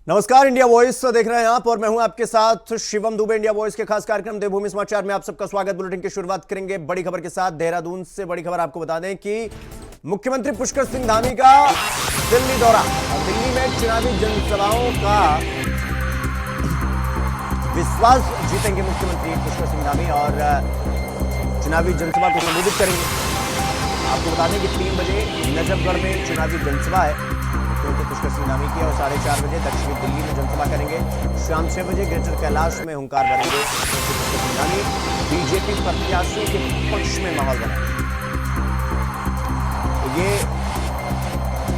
नमस्कार, India voice देख रहे हैं आप और मैं हूं आपके साथ शिवम दुबे। इंडिया वॉइस के खास कार्यक्रम देवभूमि समाचार में आप सबका स्वागत। बुलेटिन की शुरुआत करेंगे बड़ी खबर के साथ। देहरादून से बड़ी खबर आपको बता दें कि मुख्यमंत्री पुष्कर सिंह धामी का दिल्ली दौरा और दिल्ली में चुनावी जनसभाओं का विश्वास जीतेंगे मुख्यमंत्री पुष्कर सिंह धामी और चुनावी जनसभा को संबोधित करेंगे। आपको बता दें कि 3 बजे नजफगढ़ में चुनावी जनसभा है मुख्यमंत्री पुष्कर सिंह धामी की और 4:30 बजे दक्षिणी दिल्ली में जनसभा करेंगे। शाम 6 बजे ग्रेटर कैलाश में हुंकार भरेंगे पुष्कर सिंह धामी। बीजेपी प्रत्याशियों के पक्ष में माहौल बना। तो ये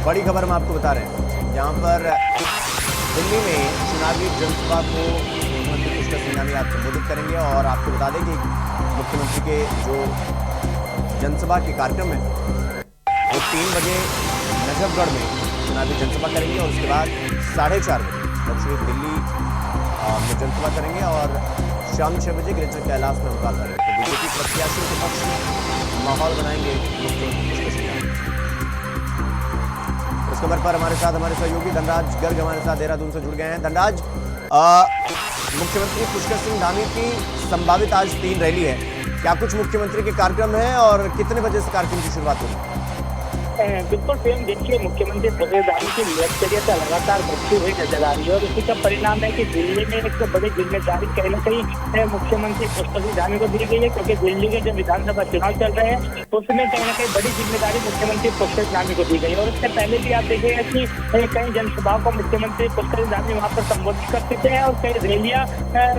बड़ी खबर हम आपको बता रहे हैं, जहां पर दिल्ली में चुनावी जनसभा को मुख्यमंत्री पुष्कर सिंह धामी आप संबोधित करेंगे। और आपको बता दें कि मुख्यमंत्री के जो जनसभा के कार्यक्रम है वो 3 बजे नजफगढ़ में चुनावी जनसभा करेंगे और उसके बाद 4:30 बजे दक्षिणी दिल्ली में जनसभा करेंगे और शाम 6 बजे ग्रेटर कैलाश में हुंकार भरेंगे। तो बीजेपी प्रत्याशियों के पक्ष में माहौल बनाएंगे मुख्यमंत्री पुष्कर सिंह धामी। इस खबर पर हमारे साथ हमारे सहयोगी धनराज गर्ग हमारे साथ देहरादून से जुड़ गए हैं। धनराज, मुख्यमंत्री पुष्कर सिंह धामी की संभावित आज 3 रैली है, क्या कुछ मुख्यमंत्री के कार्यक्रम है और कितने बजे से कार्यक्रम की शुरुआत होगी? बिल्कुल सेम। देखिए, मुख्यमंत्री पुष्कर धामी की लोकप्रियता लगातार बढ़ती हुई नजर आ रही है और इसी का परिणाम है कि दिल्ली में एक बड़ी जिम्मेदारी कहीं न कहीं मुख्यमंत्री पुष्कर सिंह धामी को दी गई है, क्योंकि दिल्ली के जो विधानसभा चुनाव चल रहे हैं उसमें कहीं न कहीं बड़ी जिम्मेदारी मुख्यमंत्री पुष्कर सिंह धामी को दी गई। और इससे पहले भी आप देखिएगा कि कई जनसभाओं को मुख्यमंत्री पुष्कर सिंह धामी वहाँ पर संबोधित कर चुके हैं और कई रैलियां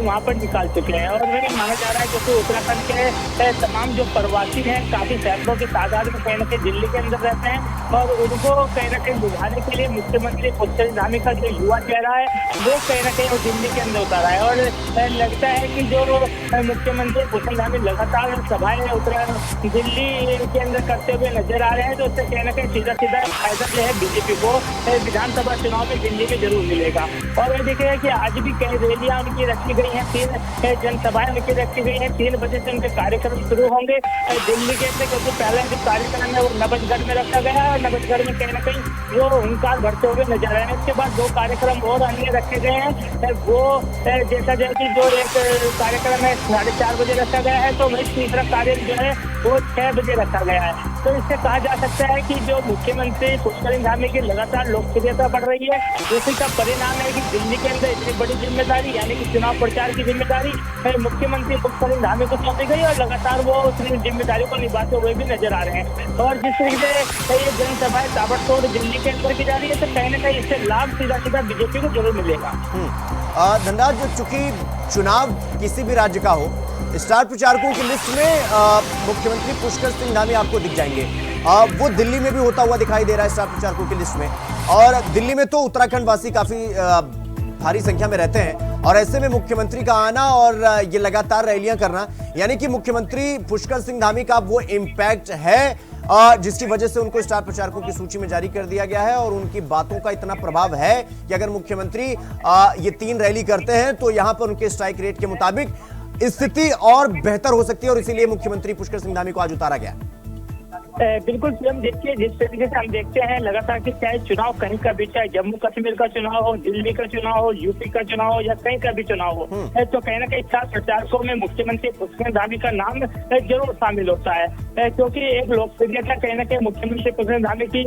वहाँ पर निकाल चुके हैं। और वही माना जा रहा है क्योंकि उत्तराखंड के तमाम जो प्रवासी हैं काफी सैकड़ों की तादाद में कहीं न कहीं दिल्ली के अंदर रहते हैं और उनको कहीं न कहीं बुझाने के लिए मुख्यमंत्री पुष्कर सिंह धामी का जो युवा चेहरा है वो कहीं न कहीं दिल्ली के अंदर उतारा है। और लगता है कि जो मुख्यमंत्री पुष्कर सिंह धामी लगातार सभाएं दिल्ली के अंदर करते हुए नजर आ रहे हैं, तो उससे कहीं न कहीं सीधा फायदा जो है बीजेपी को विधानसभा चुनाव में दिल्ली में जरूर मिलेगा। और ये देखिए कि आज भी कई रैलियां उनकी रखी गई हैं, 3 जनसभाएं उनकी रखी गई हैं। 3 बजे से उनके कार्यक्रम शुरू होंगे दिल्ली के अंदर, क्योंकि पहला जो कार्यक्रम है वो नवजगढ़ में रखा गया है और नवजगढ़ में कहीं न कहीं वो हुंकार भरते हुए नजर आए हैं। इसके बाद 2 कार्यक्रम और अन्य रखे गए हैं। वो देखा जाए कि जो एक कार्यक्रम है 4:30 बजे रखा गया है, तो वही तीसरा कार्यक्रम जो है वो 6 बजे रखा गया है। तो इससे कहा जा सकता है कि जो मुख्यमंत्री पुष्कर सिंह धामी की लगातार लोकप्रियता बढ़ रही है, उसी का परिणाम है कि दिल्ली के अंदर इतनी बड़ी जिम्मेदारी यानी कि चुनाव प्रचार की जिम्मेदारी मुख्यमंत्री पुष्कर सिंह धामी को सौंपी गई और लगातार वो उस जिम्मेदारी को निभाते हुए भी नजर आ रहे हैं। और जिस तरीके से ये जनसभाएं ताबड़तोड़ दिल्ली के अंदर की जा रही है, तो कहीं न कहीं इससे लाभ सीधा बीजेपी को जरूर मिलेगा। धनराज, चूंकि चुनाव किसी भी राज्य का हो, स्टार प्रचारकों की लिस्ट में मुख्यमंत्री पुष्कर सिंह धामी आपको दिख जाएंगे। वो दिल्ली में भी होता हुआ दिखाई दे रहा है स्टार प्रचारकों की लिस्ट में। और दिल्ली में तो उत्तराखंड वासी काफी भारी संख्या में रहते हैं और ऐसे में मुख्यमंत्री का आना और ये लगातार रैलियां करना, यानी कि मुख्यमंत्री पुष्कर सिंह धामी का वो इम्पैक्ट है जिसकी वजह से उनको स्टार प्रचारकों की सूची में जारी कर दिया गया है और उनकी बातों का इतना प्रभाव है कि अगर मुख्यमंत्री ये 3 रैली करते हैं तो यहां पर उनके स्ट्राइक रेट के मुताबिक स्थिति और बेहतर हो सकती है और इसीलिए मुख्यमंत्री पुष्कर सिंह धामी को आज उतारा गया। बिल्कुल सीएम, देखिए जिस तरीके से हम देखते हैं लगातार कि चाहे चुनाव कहीं का भी, चाहे जम्मू कश्मीर का चुनाव हो, दिल्ली का चुनाव हो, यूपी का चुनाव हो या कहीं का भी चुनाव हो, तो कहीं ना कहीं स्टार प्रचारकों में मुख्यमंत्री पुष्कर सिंह धामी का नाम जरूर शामिल होता है, क्योंकि एक लोकप्रियता कहीं ना कहीं मुख्यमंत्री पुष्कर सिंह धामी की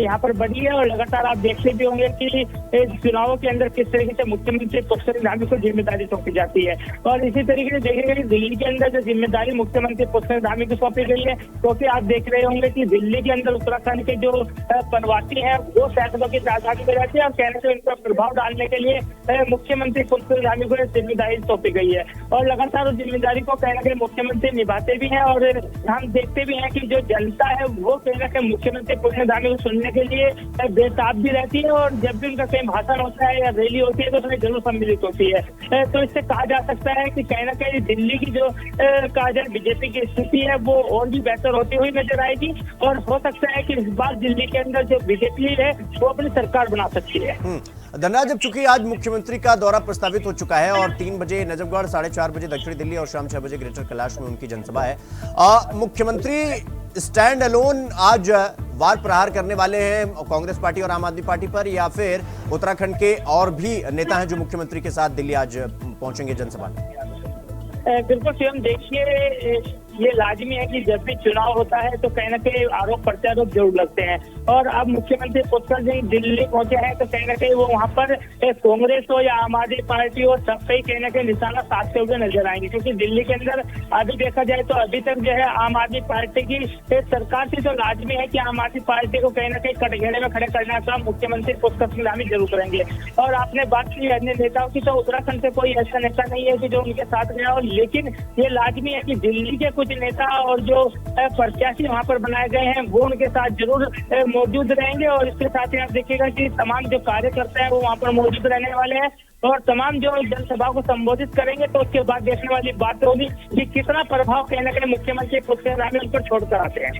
यहाँ पर बढ़ी है। और लगातार आप देखते भी होंगे कि चुनावों के अंदर किस तरीके से मुख्यमंत्री पुष्कर सिंह धामी को जिम्मेदारी सौंपी जाती है। और इसी तरीके से देखेंगे कि दिल्ली के अंदर जो जिम्मेदारी मुख्यमंत्री पुष्कर सिंह धामी को सौंपी गई है, क्योंकि आप देख रहे होंगे कि दिल्ली के अंदर उत्तराखंड के जो प्रवासी हैं वो सैकड़ों की तादाद में रहते हैं और कहने से उनका प्रभाव डालने के लिए मुख्यमंत्री पुष्कर सिंह धामी को जिम्मेदारी सौंपी गई है। और लगातार उस जिम्मेदारी को कहीं ना कहीं मुख्यमंत्री निभाते भी हैं और हम देखते भी हैं कि जो जनता है वो कहीं ना कहीं मुख्यमंत्री पुष्कर सिंह धामी को सुनने के लिए बेताब भी रहती है और जब भी उनका कहीं भाषण होता है या रैली होती है तो उसमें जरूर सम्मिलित होती है। तो इससे कहा जा सकता है कि कहीं ना कहीं दिल्ली की जो बीजेपी की स्थिति है वो और भी बेहतर होती हुई नजर आएगी और हो सकता है कि इस बार दिल्ली के अंदर जो बीजेपी है वो अपनी सरकार बना सकती है। धनराज, जब चूंकि आज मुख्यमंत्री का दौरा प्रस्तावित हो चुका है और 3 बजे नजफगढ़, 4:30 बजे दक्षिणी दिल्ली और शाम 6 बजे ग्रेटर कैलाश में उनकी जनसभा है, मुख्यमंत्री स्टैंड अलोन आज वार प्रहार करने वाले हैं कांग्रेस पार्टी और आम आदमी पार्टी पर, या फिर उत्तराखंड के और भी नेता हैं जो मुख्यमंत्री के साथ दिल्ली आज पहुंचेंगे जनसभा में? बिल्कुल सीएम, देखिए ये लाजमी है कि जब भी चुनाव होता है तो कहीं ना कहीं आरोप प्रत्यारोप जरूर लगते हैं, और अब मुख्यमंत्री पुष्कर सिंह दिल्ली पहुंचे हैं तो कहीं ना कहीं वो वहां पर कांग्रेस हो या आम आदमी पार्टी हो, सबसे ही कहीं ना कहीं निशाना साधते हुए नजर आएंगे। क्योंकि दिल्ली के अंदर अभी देखा जाए तो अभी तक जो है आम आदमी पार्टी की सरकार से तो लाजमी है कि आम आदमी पार्टी को कहीं ना कहीं कटघरे में खड़े करने का काम मुख्यमंत्री पुष्कर सिंह धामी जरूर करेंगे। और आपने बात की अन्य नेताओं की, तो उत्तराखंड से कोई ऐसा नेता नहीं है कि जो उनके साथ गया हो, लेकिन ये लाजमी है कि दिल्ली के कुछ नेता और जो प्रत्याशी वहां पर बनाए गए हैं वो उनके साथ जरूर मौजूद रहेंगे। और इसके साथ ही आप देखिएगा कि तमाम जो कार्यकर्ता है वो वहां पर मौजूद रहने वाले हैं और तमाम जो जनसभा को संबोधित करेंगे। तो उसके बाद देखने वाली बात होगी कि कितना प्रभाव कहीं ना कहीं मुख्यमंत्री पुष्कर धामी उन पर छोड़कर आते हैं।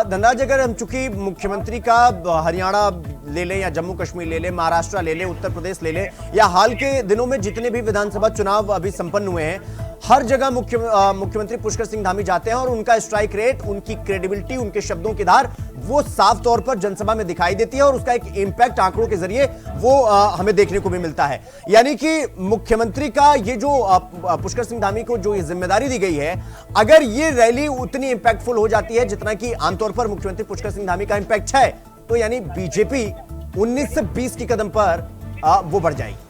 धनराज, अगर हम चूंकि मुख्यमंत्री का हरियाणा ले लें या जम्मू कश्मीर ले लें, महाराष्ट्र ले लें, उत्तर प्रदेश ले लें, या हाल के दिनों में जितने भी विधानसभा चुनाव अभी संपन्न हुए हैं, हर जगह मुख्यमंत्री पुष्कर सिंह धामी जाते हैं और उनका स्ट्राइक रेट, उनकी क्रेडिबिलिटी, उनके शब्दों की धार वो साफ तौर पर जनसभा में दिखाई देती है और उसका एक इंपैक्ट आंकड़ों के जरिए वो हमें देखने को भी मिलता है। यानी कि मुख्यमंत्री का ये जो पुष्कर सिंह धामी को जो ये जिम्मेदारी दी गई है, अगर ये रैली उतनी इंपैक्टफुल हो जाती है जितना कि आमतौर पर मुख्यमंत्री पुष्कर सिंह धामी का इंपैक्ट है, तो यानी बीजेपी 19 से 20 की कदम पर वो बढ़ जाएगी।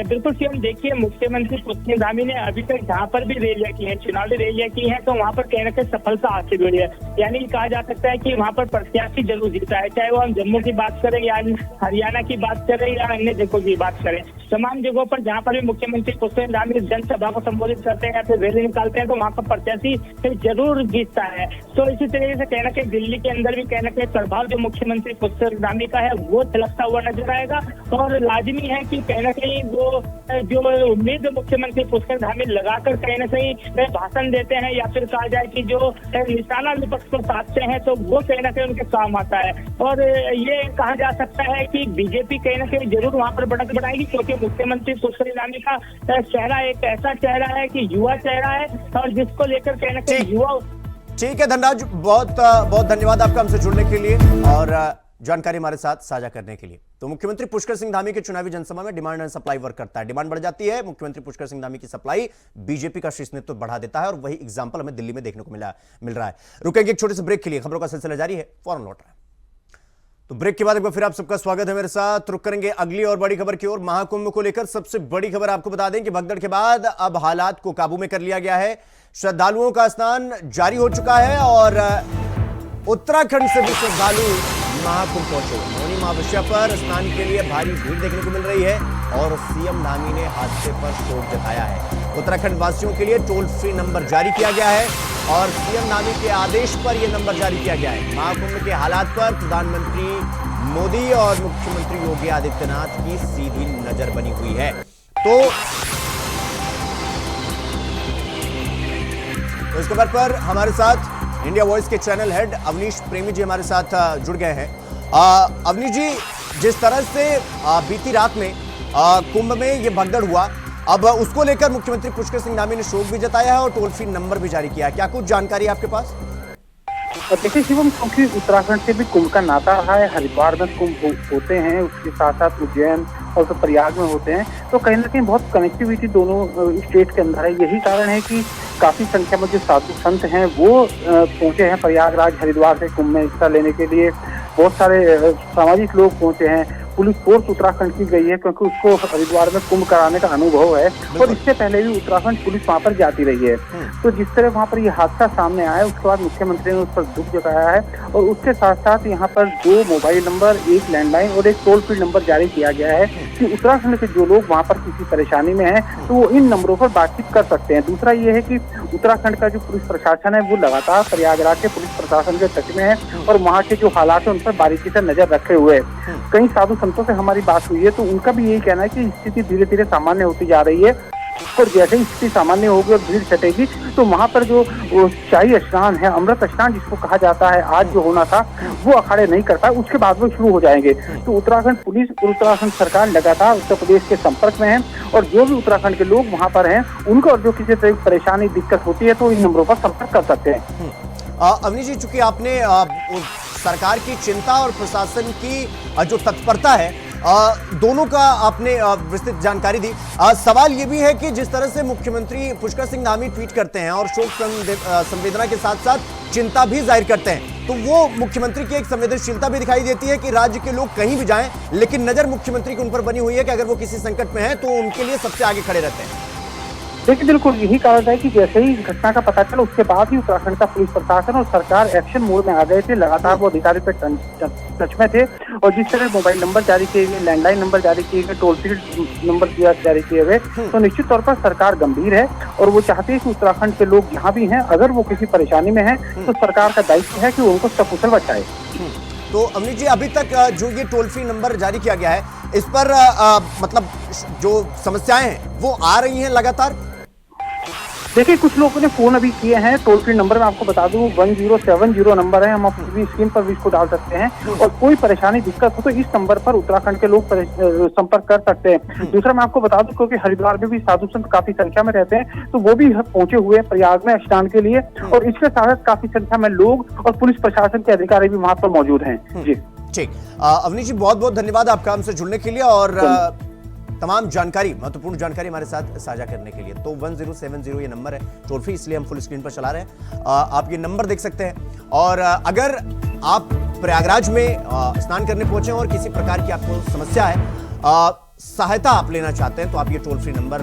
बिल्कुल सीएम, देखिए मुख्यमंत्री पुष्कर धामी ने अभी तक जहाँ पर भी रैलियां की हैं, चुनावी रैलियां की हैं, तो वहाँ पर कहीं ना कहीं सफलता हासिल हुई है। यानी कहा जा सकता है कि वहाँ पर प्रत्याशी जरूर जीता है, चाहे वो हम जम्मू की बात करें या हरियाणा की बात करें या अन्य जगहों की बात करें। तमाम जगहों पर जहाँ पर भी मुख्यमंत्री पुष्कर धामी जनसभा को संबोधित करते हैं या फिर रैली निकालते हैं तो वहाँ पर प्रत्याशी जरूर जीतता है। तो इसी तरीके से कहीं ना कहीं दिल्ली के अंदर भी कहीं ना कहीं प्रभाव जो मुख्यमंत्री पुष्कर धामी का है वो झलकता हुआ नजर आएगा। और लाजमी है कि कहीं ना कहीं वो जो उम्मीद मुख्यमंत्री पुष्कर धामी लगाकर कहीं ना कहीं भाषण देते हैं या फिर कहा जाए कि जो निशाना विपक्ष को साधते हैं तो वो कहीं ना कहीं उनके काम आता है। और ये कहा जा सकता है कि बीजेपी कहीं ना कहीं जरूर वहां पर बढ़त बढ़ाएगी, क्योंकि मुख्यमंत्री पुष्कर धामी का चेहरा एक ऐसा चेहरा है कि युवा चेहरा है और जिसको लेकर कहीं ना कहीं युवा। ठीक है धनराज, बहुत बहुत धन्यवाद आपका हमसे जुड़ने के लिए और जानकारी हमारे साथ साझा करने के लिए। तो मुख्यमंत्री पुष्कर सिंह धामी के चुनावी जनसभा में डिमांड एंड सप्लाई वर्क करता है। डिमांड बढ़ जाती है, मुख्यमंत्री पुष्कर सिंह धामी की सप्लाई बीजेपी का शीर्ष नेतृत्व बढ़ा देता है और वही एग्जाम्पल हमें दिल्ली में देखने को मिल रहा है। रुकेंगे एक छोटे से ब्रेक के लिए, खबरों का सिलसिला जारी है, फौरन लौट रहा है। तो ब्रेक के बाद एक बार फिर आप सबका स्वागत है मेरे साथ। रुक करेंगे अगली और बड़ी खबर की ओर, महाकुंभ को लेकर सबसे बड़ी खबर आपको बता दें कि भगदड़ के बाद अब हालात को काबू में कर लिया गया है। श्रद्धालुओं का स्नान जारी हो चुका है और उत्तराखंड से भी श्रद्धालु महाकुंभ पहुंचे। मौनी अमावस्या पर स्नान के लिए भारी भीड़ देखने को मिल रही है और सीएम धामी ने हादसे पर शोक जताया है। उत्तराखंड वासियों के लिए टोल फ्री नंबर जारी किया गया है और सीएम धामी के आदेश पर यह नंबर जारी किया गया है। महाकुंभ के हालात पर प्रधानमंत्री मोदी और मुख्यमंत्री योगी आदित्यनाथ की सीधी नजर बनी हुई है। तो इस खबर पर हमारे साथ इंडिया वॉइस के चैनल हेड अवनीश प्रेमी जी हमारे साथ जुड़ गए हैं। अवनीश जी, जिस तरह से बीती रात में कुंभ में ये भगदड़ हुआ, अब उसको लेकर मुख्यमंत्री पुष्कर सिंह धामी ने शोक भी जताया है और टोल फ्री नंबर भी जारी किया है। क्या कुछ जानकारी आपके पास? देखिए शिवम, क्योंकि उत्तराखंड से भी कुंभ का नाता रहा है, हरिद्वार में कुंभ होते हैं, उसके साथ साथ उज्जैन और तो प्रयाग में होते हैं, तो कहीं ना कहीं बहुत कनेक्टिविटी दोनों स्टेट के अंदर है। यही कारण है कि काफी संख्या में जो साधु संत हैं वो पहुंचे हैं प्रयागराज हरिद्वार से कुंभ में हिस्सा लेने के लिए। बहुत सारे सामाजिक लोग पहुंचे हैं। पुलिस फोर्स उत्तराखंड की गई है क्योंकि उसको हरिद्वार में कुंभ कराने का अनुभव है और इससे पहले भी उत्तराखंड पुलिस वहां पर जाती रही है। तो जिस तरह वहां पर ये हादसा सामने आया उसके बाद मुख्यमंत्री ने उस पर दुख जताया है और उसके साथ साथ यहाँ पर 2 मोबाइल नंबर, 1 लैंडलाइन और 1 टोल फ्री नंबर जारी किया गया है कि उत्तराखंड के जो लोग वहाँ पर किसी परेशानी में है तो वो इन नंबरों पर बातचीत कर सकते हैं। दूसरा ये है कि उत्तराखंड का जो पुलिस प्रशासन है वो लगातार प्रयागराज के पुलिस प्रशासन के टच में है और वहाँ के जो हालात है उन पर बारीकी से नजर रखे हुए है। कई साधु संतों से हमारी बात हुई है तो उनका भी यही कहना है कि स्थिति धीरे धीरे सामान्य होती जा रही है और जैसे ही स्थिति सामान्य होगी और भीड़ छटेगी तो वहाँ पर जो शाही स्नान है, अमृत स्नान जिसको कहा जाता है, आज जो होना था वो अखाड़े नहीं करता, उसके बाद वो शुरू हो जाएंगे। तो उत्तराखंड पुलिस और उत्तराखंड सरकार लगातार उत्तर प्रदेश के संपर्क में है और जो भी उत्तराखंड के लोग वहाँ पर हैं उनको और जो किसी तरह की परेशानी दिक्कत होती है तो इन नंबरों पर संपर्क कर सकते हैं। अवनीश जी, चूंकि आपने सरकार की चिंता और प्रशासन की जो तत्परता है दोनों का आपने विस्तृत जानकारी दी। सवाल यह भी है कि जिस तरह से मुख्यमंत्री पुष्कर सिंह धामी ट्वीट करते हैं और शोक संवेदना के साथ साथ चिंता भी जाहिर करते हैं, तो वो मुख्यमंत्री की एक संवेदनशीलता भी दिखाई देती है कि राज्य के लोग कहीं भी जाएं, लेकिन नजर मुख्यमंत्री के उन पर बनी हुई है कि अगर वो किसी संकट में है तो उनके लिए सबसे आगे खड़े रहते हैं। देखिए, बिल्कुल यही कारण है कि जैसे ही इस घटना का पता चला उसके बाद ही उत्तराखंड का पुलिस प्रशासन और सरकार एक्शन मोड में आ गए थे। लगातार वो अधिकारी पे टच में थे और जिस तरह मोबाइल नंबर जारी किए गए, लैंडलाइन नंबर जारी किए गए, टोल फ्री नंबर जारी किए गए, तो निश्चित तौर पर सरकार गंभीर है और वो चाहते हैं कि उत्तराखंड के लोग जहाँ भी हैं, अगर वो किसी परेशानी में है तो सरकार का दायित्व है कि वो उनको सकुशल बचाए। तो अवनीश जी, अभी तक जो ये टोल फ्री नंबर जारी किया गया है, इस पर मतलब जो समस्याएं हैं वो आ रही हैं लगातार? देखिए, कुछ लोगों ने फोन अभी किए हैं। टोल फ्री नंबर मैं आपको बता दूं 1070 नंबर है, हम अपनी स्क्रीन पर भी इसको डाल सकते हैं और कोई परेशानी दिक्कत हो तो इस नंबर पर उत्तराखंड के लोग संपर्क कर सकते हैं। दूसरा मैं आपको बता दूं, क्योंकि हरिद्वार में भी साधु संत काफी संख्या में रहते हैं, तो वो भी पहुंचे हुए हैं प्रयाग में स्नान के लिए और इसके साथ काफी संख्या में लोग और पुलिस प्रशासन के अधिकारी भी वहां पर मौजूद हैं। जी ठीक, अवनीश जी बहुत बहुत धन्यवाद आपका हमसे जुड़ने के लिए और तमाम जानकारी, महत्वपूर्ण जानकारी हमारे साथ साझा करने के लिए। तो 1070 ये नंबर है टोल फ्री, इसलिए हम फुल स्क्रीन पर चला रहे हैं। आप ये नंबर देख सकते हैं और अगर आप प्रयागराज में स्नान करने पहुंचे और किसी प्रकार की आपको समस्या है, सहायता आप लेना चाहते हैं, तो आप ये टोल फ्री नंबर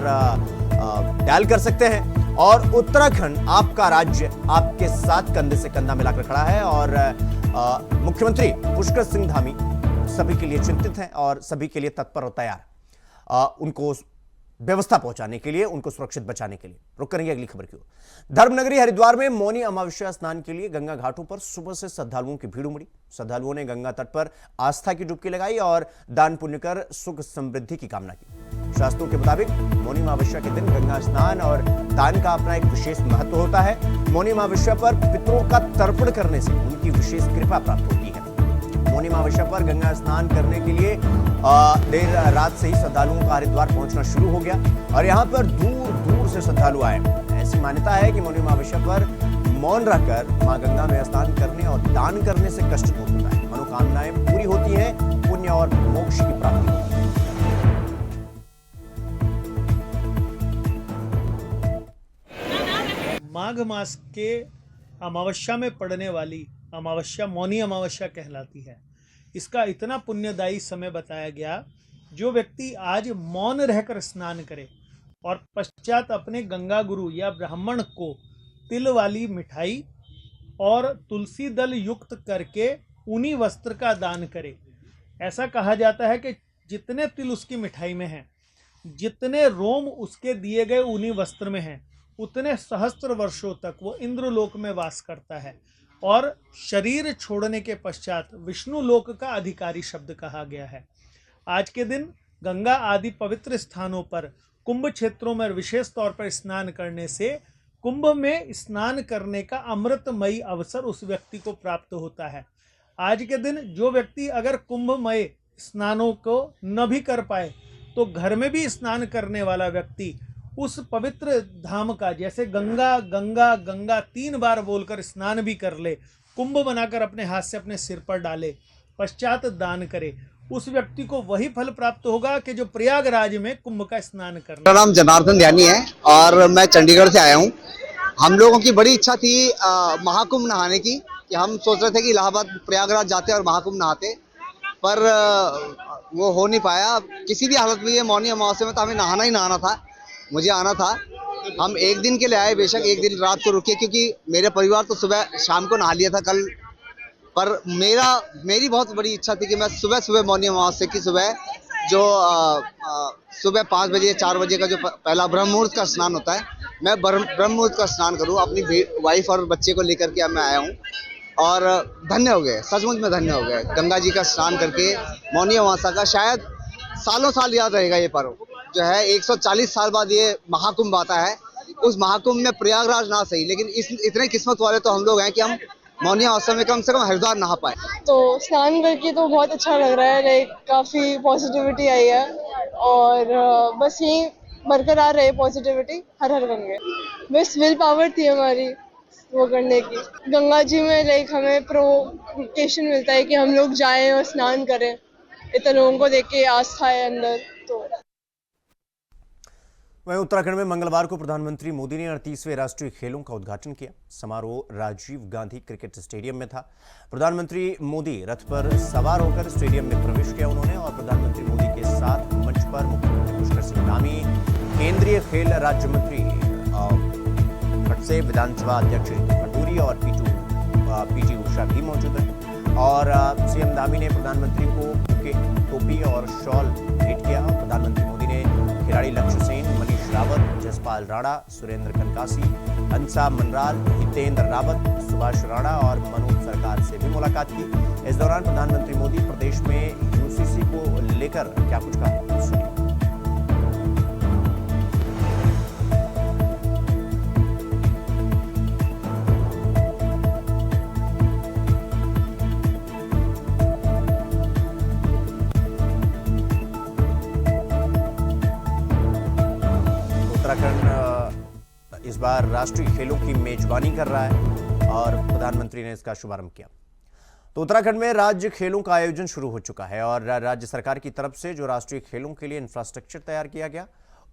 डायल कर सकते हैं और उत्तराखंड, आपका राज्य, आपके साथ कंधे से कंधा मिलाकर खड़ा है और मुख्यमंत्री पुष्कर सिंह धामी सभी के लिए चिंतित हैं और सभी के लिए तत्पर और तैयार, उनको व्यवस्था पहुंचाने के लिए, उनको सुरक्षित बचाने के लिए। रुक करेंगे अगली खबर की ओर। धर्मनगरी हरिद्वार में मौनी अमावस्या स्नान के लिए गंगा घाटों पर सुबह से श्रद्धालुओं की भीड़ उमड़ी। श्रद्धालुओं ने गंगा तट पर आस्था की डुबकी लगाई और दान पुण्य कर सुख समृद्धि की कामना की। शास्त्रों के मुताबिक मौनी अमावस्या के दिन गंगा स्नान और दान का अपना एक विशेष महत्व होता है। मौनी अमावस्या पर पितरों का तर्पण करने से उनकी विशेष कृपा प्राप्त होती है। मौनी अमावस्या पर गंगा स्नान करने के लिए देर रात से ही श्रद्धालुओं का हरिद्वार पहुंचना शुरू हो गया और यहाँ पर दूर दूर से श्रद्धालु आए। ऐसी मान्यता है कि मौनी अमावस्या पर मौन रहकर मां गंगा में स्नान करने और दान करने से कष्ट दूर होता है, मनोकामनाएं पूरी होती हैं, पुण्य और मोक्ष की प्राप्ति होती है। माघ मास के अमावस्या में पड़ने वाली अमावस्या मौनी अमावस्या कहलाती है। इसका इतना पुण्यदायी समय बताया गया, जो व्यक्ति आज मौन रहकर स्नान करे और पश्चात अपने गंगा गुरु या ब्राह्मण को तिल वाली मिठाई और तुलसी दल युक्त करके ऊनी वस्त्र का दान करे। ऐसा कहा जाता है कि जितने तिल उसकी मिठाई में हैं, जितने रोम उसके दिए गए ऊनी वस्त्र में हैं, उतने सहस्त्र वर्षों तक वो इंद्रलोक में वास करता है और शरीर छोड़ने के पश्चात विष्णु लोक का अधिकारी शब्द कहा गया है। आज के दिन गंगा आदि पवित्र स्थानों पर कुंभ क्षेत्रों में विशेष तौर पर स्नान करने से कुंभ में स्नान करने का अमृतमयी अवसर उस व्यक्ति को प्राप्त होता है। आज के दिन जो व्यक्ति अगर कुंभमय स्नानों को न भी कर पाए तो घर में भी स्नान करने वाला व्यक्ति उस पवित्र धाम का, जैसे गंगा गंगा गंगा 3 बार बोलकर स्नान भी कर ले, कुंभ बनाकर अपने हाथ से अपने सिर पर डाले, पश्चात दान करे, उस व्यक्ति को वही फल प्राप्त होगा कि जो प्रयागराज में कुंभ का स्नान करना। मेरा नाम जनार्दन ध्यानी है और मैं चंडीगढ़ से आया हूँ। हम लोगों की बड़ी इच्छा थी महाकुंभ नहाने की, कि हम सोच रहे थे कि इलाहाबाद प्रयागराज जाते और महाकुंभ नहाते, पर वो हो नहीं पाया। किसी भी हालत में ये मौनी अमावस्या में तो हमें नहाना ही नहाना था, मुझे आना था। हम एक दिन के लिए आए, बेशक एक दिन रात को रुके, क्योंकि मेरे परिवार तो सुबह शाम को नहा लिया था कल, पर मेरी बहुत बड़ी इच्छा थी कि मैं सुबह मौनी अमावस्या की सुबह जो सुबह 5 बजे 4 बजे का जो पहला ब्रह्म मुहूर्त का स्नान होता है, मैं ब्रह्म मुहूर्त का स्नान करूं। अपनी वाइफ और बच्चे को लेकर के मैं आया हूं और धन्य हो गए, सचमुच में धन्य हो गए। गंगा जी का स्नान करके मौनी अमावस्या का शायद सालों साल याद रहेगा ये पर्व जो है। 140 साल बाद ये महाकुंभ आता है। उस महाकुंभ में प्रयागराज ना सही, लेकिन इतने किस्मत वाले तो हम लोग हैं कि हम मौनी अमावस्या में कम से कम हरिद्वार नहा पाए। तो स्नान करके तो बहुत अच्छा लग रहा है, लाइक काफी पॉजिटिविटी आई है और बस यही बरकरार रहे पॉजिटिविटी। हर हर गंगे। बस विल पावर थी हमारी, वो करने की। गंगा जी में लाइक हमें प्रोवोकेशन मिलता है कि हम लोग जाएं और स्नान करें, इतने लोगों को देख के आस्था है अंदर। तो वहीं उत्तराखंड में मंगलवार को प्रधानमंत्री मोदी ने 38वें राष्ट्रीय खेलों का उद्घाटन किया। समारोह राजीव गांधी क्रिकेट स्टेडियम में था। प्रधानमंत्री मोदी रथ पर सवार होकर स्टेडियम में प्रवेश किया उन्होंने, और प्रधानमंत्री मोदी के साथ मंच पर मुख्यमंत्री पुष्कर सिंह धामी, केंद्रीय खेल राज्य मंत्री खड़से, विधानसभा अध्यक्ष खंडूरी और पीटी उषा भी मौजूद हैं। और सीएम धामी ने प्रधानमंत्री को बुके, टोपी और शॉल भेंट किया। प्रधानमंत्री मोदी ने खिलाड़ी लक्ष्य सेन, मनीष रावत, जसपाल राणा, सुरेंद्र कनकासी, हंसा मनराल, हितेंद्र रावत, सुभाष राणा और मनोज सरकार से भी मुलाकात की। इस दौरान प्रधानमंत्री मोदी प्रदेश में यूसीसी को लेकर क्या कुछ कहा, सुनिए। उत्तराखंड इस बार राष्ट्रीय खेलों की मेजबानी कर रहा है और प्रधानमंत्री ने इसका शुभारंभ किया। तो उत्तराखंड में राज्य खेलों का आयोजन शुरू हो चुका है और राज्य सरकार की तरफ से जो राष्ट्रीय खेलों के लिए इंफ्रास्ट्रक्चर तैयार किया गया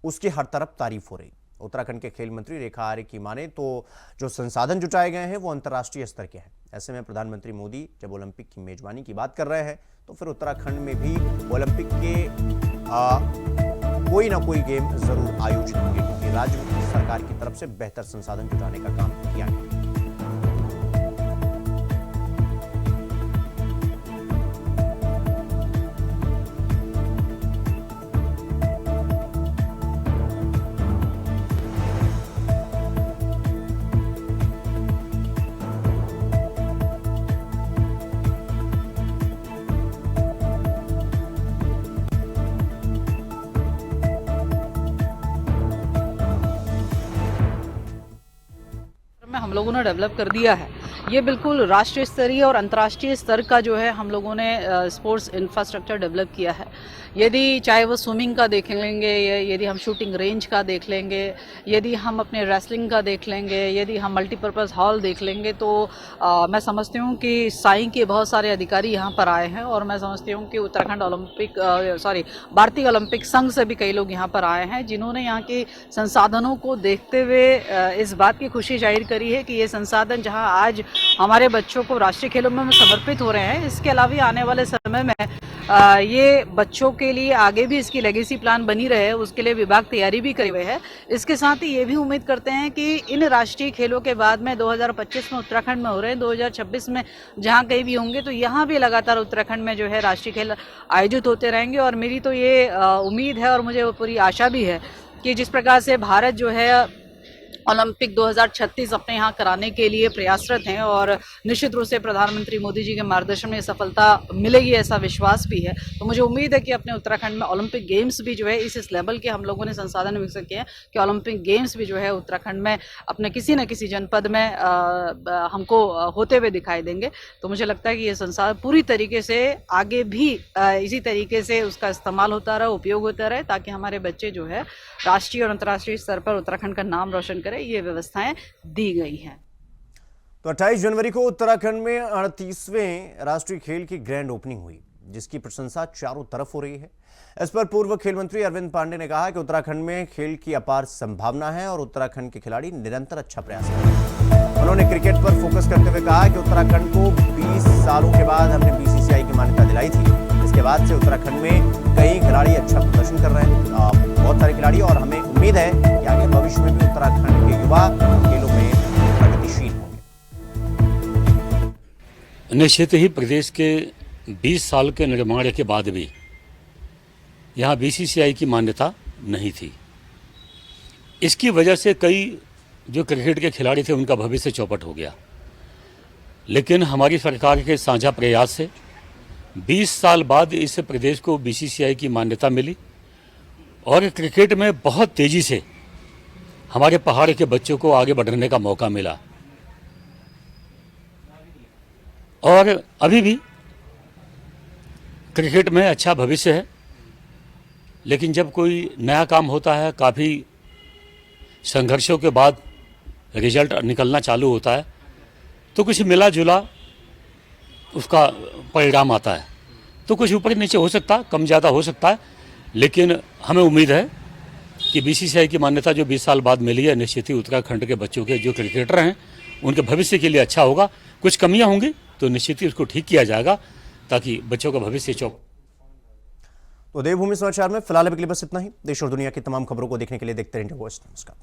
उसकी हर तरफ तारीफ हो रही। उत्तराखंड के खेल मंत्री रेखा आर्य की माने तो जो संसाधन जुटाए गए हैं वो अंतर्राष्ट्रीय स्तर के हैं। ऐसे में प्रधानमंत्री मोदी जब ओलंपिक की मेजबानी की बात कर रहे हैं तो फिर उत्तराखंड में भी ओलंपिक के कोई ना कोई गेम जरूर आयोजित होंगे, क्योंकि राज्य सरकार की तरफ से बेहतर संसाधन जुटाने का काम किया गया। हम लोगों ने डेवलप कर दिया है। ये बिल्कुल राष्ट्रीय स्तरीय और अंतर्राष्ट्रीय स्तर का जो है हम लोगों ने स्पोर्ट्स इंफ्रास्ट्रक्चर डेवलप किया है। यदि चाहे वो स्विमिंग का देख लेंगे, यदि हम शूटिंग रेंज का देख लेंगे, यदि हम अपने रेसलिंग का देख लेंगे, यदि हम मल्टीपर्पज़ हॉल देख लेंगे, तो मैं समझती हूँ कि साई के बहुत सारे अधिकारी यहाँ पर आए हैं और मैं समझती हूँ कि उत्तराखंड भारतीय ओलंपिक संघ से भी कई लोग यहाँ पर आए हैं, जिन्होंने यहाँ के संसाधनों को देखते हुए इस बात की खुशी जाहिर करी है कि ये संसाधन जहाँ आज हमारे बच्चों को राष्ट्रीय खेलों में समर्पित हो रहे हैं, इसके अलावा आने वाले समय में ये बच्चों के लिए आगे भी इसकी लेगेसी प्लान बनी रहे, उसके लिए विभाग तैयारी भी करे हुए है। इसके साथ ही ये भी उम्मीद करते हैं कि इन राष्ट्रीय खेलों के बाद में 2025 में उत्तराखंड में हो रहे हैं, 2026 में जहाँ कहीं भी होंगे, तो यहाँ भी लगातार उत्तराखंड में जो है राष्ट्रीय खेल आयोजित होते रहेंगे। और मेरी तो ये उम्मीद है और मुझे पूरी आशा भी है कि जिस प्रकार से भारत जो है ओलंपिक 2036 अपने यहाँ कराने के लिए प्रयासरत हैं और निश्चित रूप से प्रधानमंत्री मोदी जी के मार्गदर्शन में सफलता मिलेगी, ऐसा विश्वास भी है। तो मुझे उम्मीद है कि अपने उत्तराखंड में ओलंपिक गेम्स भी जो है इस लेवल के हम लोगों ने संसाधन विकसित किए हैं कि ओलंपिक गेम्स भी जो है उत्तराखंड में अपने किसी न किसी जनपद में हमको होते हुए दिखाई देंगे। तो मुझे लगता है कि ये संसाधन पूरी तरीके से आगे भी इसी तरीके से उसका इस्तेमाल होता रहे, उपयोग होता रहे, ताकि हमारे बच्चे जो है राष्ट्रीय और अंतर्राष्ट्रीय स्तर पर उत्तराखंड का नाम रोशन करें। ये व्यवस्थाएं दी गई हैं। तो 28 जनवरी को उत्तराखंड में 38वें राष्ट्रीय खेल की ग्रैंड ओपनिंग हुई, जिसकी प्रशंसा चारों तरफ हो रही है। इस पर पूर्व खेल मंत्री अरविंद पांडे ने कहा कि उत्तराखंड में खेल की अपार संभावना है और उत्तराखंड के खिलाड़ी निरंतर अच्छा प्रयास कर रहे हैं। उन्होंने क्रिकेट पर फोकस करते हुए कहा कि उत्तराखंड को 20 सालों के बाद हमने बीसीसीआई की मान्यता दिलाई थी। इसके बाद से उत्तराखंड में कई खिलाड़ी अच्छा प्रदर्शन कर रहे हैं, बहुत सारे खिलाड़ी, और हमें उम्मीद है कि आगे भविष्य में भी उत्तराखंड के युवा खेलों में प्रगतिशील होंगे। निश्चित ही प्रदेश के 20 साल के निर्माण के बाद भी यहाँ बीसीसीआई की मान्यता नहीं थी। इसकी वजह से कई जो क्रिकेट के खिलाड़ी थे उनका भविष्य चौपट हो गया। लेकिन हमारी सरकार के साझा प्रयास से 20 साल बाद इस प्रदेश को बीसीसीआई की मान्यता मिली और क्रिकेट में बहुत तेज़ी से हमारे पहाड़ के बच्चों को आगे बढ़ने का मौका मिला। और अभी भी क्रिकेट में अच्छा भविष्य है, लेकिन जब कोई नया काम होता है, काफ़ी संघर्षों के बाद रिजल्ट निकलना चालू होता है तो कुछ मिला जुला उसका परिणाम आता है। तो कुछ ऊपर नीचे हो सकता है, कम ज़्यादा हो सकता है, लेकिन हमें उम्मीद है कि बीसीसीआई की मान्यता जो 20 साल बाद मिली है, निश्चित ही उत्तराखंड के बच्चों के जो क्रिकेटर हैं उनके भविष्य के लिए अच्छा होगा। कुछ कमियां होंगी तो निश्चित ही उसको ठीक किया जाएगा ताकि बच्चों का भविष्य तो देवभूमि समाचार में फिलहाल अभी के लिए बस इतना ही। देश और दुनिया की तमाम खबरों को देखने के लिए देखते रहिए इंडिया वॉइस। नमस्कार।